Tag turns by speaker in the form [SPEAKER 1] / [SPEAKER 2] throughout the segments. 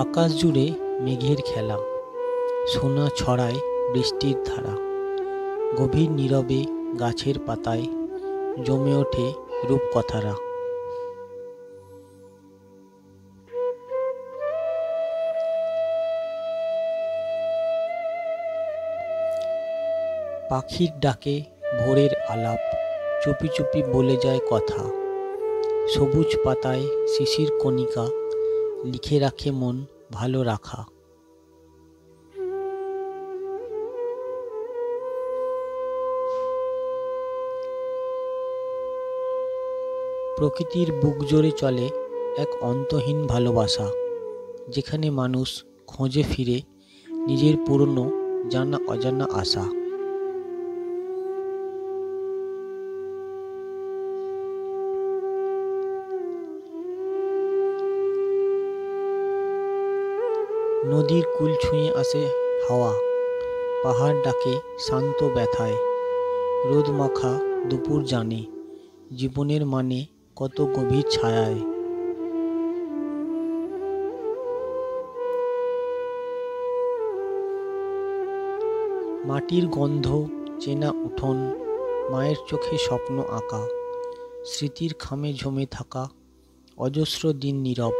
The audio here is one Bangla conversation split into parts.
[SPEAKER 1] আকাশ জুড়ে মেঘের খেলা, সোনা ছড়ায় বৃষ্টির ধারা। গভীর নীরবে গাছের পাতায় জমে ওঠে রূপকথারা। পাখির ডাকে ভোরের আলাপ চুপি চুপি বলে যায় কথা। সবুজ পাতায় শিশির কণিকা লিখে রাখে মন ভালো রাখা। প্রকৃতির বুক জুড়ে চলে এক অন্তহীন ভালোবাসা, যেখানে মানুষ খোঁজে ফিরে নিজের পুরনো জানা অজানা আশা। নদীর কূল ছুঁয়ে আসে হাওয়া, পাহাড় ডাকে শান্ত ব্যথায়। রোদ মাখা দুপুর জানে জীবনের মানে কত গভীর ছায়ায়। মাটির গন্ধ, চেনা উঠোন, মায়ের চোখে স্বপ্ন আঁকা। স্মৃতির খামে জমে থাকা অজস্র দিন নীরব,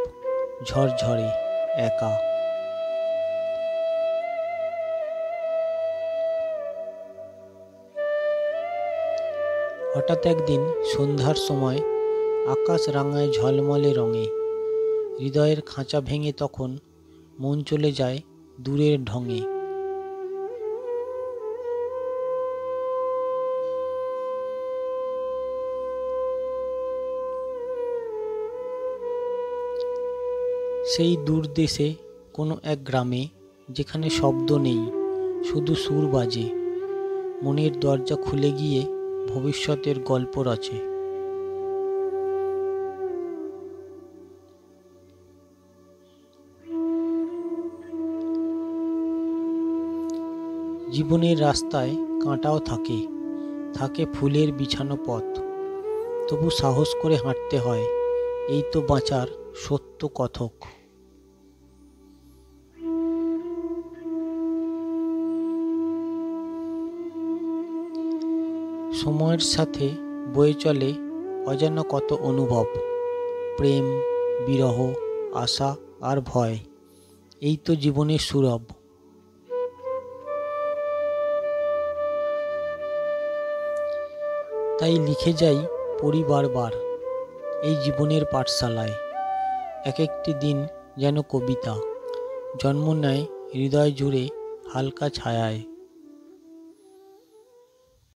[SPEAKER 1] ঝরঝরে, একা। হঠাৎ একদিন সন্ধ্যার সময় আকাশ রাঙায় ঝলমলে রঙে। হৃদয়ের খাঁচা ভেঙে তখন মন চলে যায় দূরের ঢঙে। সেই দূর দেশে কোনো এক গ্রামে, যেখানে শব্দ নেই, শুধু সুর বাজে। মনের দরজা খুলে গিয়ে ভবিষ্যতের গল্প রচে। জীবনের রাস্তায় কাঁটাও থাকে, থাকে ফুলের বিছানো পথ। তবু সাহস করে হাঁটতে হয়, এই তো বাঁচার সত্য কথক। সময়ের সাথে বয়ে চলে অজানা কত অনুভব, প্রেম, বিরহ, আশা আর ভয়। এই তো জীবনের সুরব। তাই লিখে যাই পরিবারবার এই জীবনের পাঠশালায়। এক একটি দিন যেন কবিতা, জন্ম নেয় হৃদয় জুড়ে হালকা ছায়ায়।